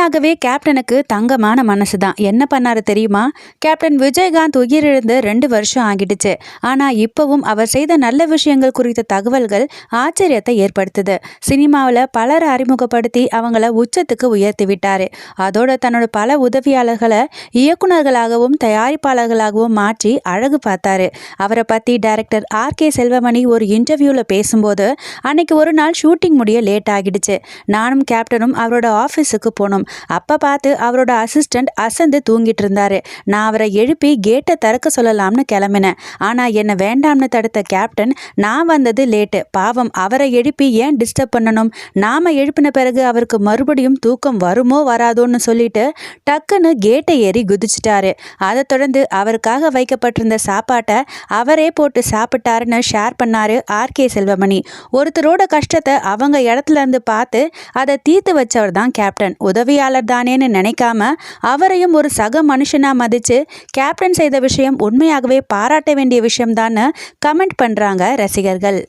உண்மையாகவே கேப்டனுக்கு தங்கமான மனசு தான். என்ன பண்ணாரு தெரியுமா? கேப்டன் விஜயகாந்த் உயிரிழந்து 2 வருஷம் ஆகிடுச்சு. ஆனா இப்பவும் அவர் செய்த நல்ல விஷயங்கள் குறித்த தகவல்கள் ஆச்சரியத்தை ஏற்படுத்துது. சினிமாவில் பலரை அறிமுகப்படுத்தி அவங்கள உச்சத்துக்கு உயர்த்தி விட்டாரு. அதோட தன்னோட பல உதவியாளர்களை இயக்குநர்களாகவும் தயாரிப்பாளர்களாகவும் மாற்றி அழகு பார்த்தாரு. அவரை பத்தி டைரக்டர் ஆர்.கே. செல்வமணி ஒரு இன்டர்வியூல பேசும்போது, அன்னைக்கு ஒரு நாள் ஷூட்டிங் முடிய லேட் ஆகிடுச்சு. நானும் கேப்டனும் அவரோட ஆஃபீஸுக்கு போனோம். அப்ப பார்த்து அவரோட அசிஸ்டன்ட் அசந்து தூங்கிட்டு இருந்தாரு. நான் அவரை எழுப்பி கேட்டை திறக்க சொல்லலாம்னு கிளம்பினேன். ஆனா என்ன வேண்டாம்னு தடுத்த கேப்டன், நான் வந்தது லேட்டு, பாவம் அவரை எழுப்பி ஏன் டிஸ்டர்ப் பண்ணணும், நாம எழுப்பின பிறகு அவருக்கு மறுபடியும் தூக்கம் வருமோ வராதோன்னு சொல்லிட்டு டக்குன்னு கேட்டை ஏறி குதிச்சிட்டாரு. அதை தொடர்ந்து அவருக்காக வைக்கப்பட்டிருந்த சாப்பாட்டை அவரே போட்டு சாப்பிட்டாருன்னு ஷேர் பண்ணாரு ஆர்.கே. செல்வமணி. ஒருத்தரோட கஷ்டத்தை அவங்க இடத்துல இருந்து பார்த்து அதை தீர்த்து வச்சவர் தான் கேப்டன். உதவியாளர் தானேன்னு நினைக்காம அவரையும் ஒரு சக மனுஷனா மதிச்சு கேப்டன் செய்த விஷயம் உண்மையாகவே பாராட்ட வேண்டிய விஷயம் தான் கமெண்ட் பண்றாங்க ரசிகர்கள்.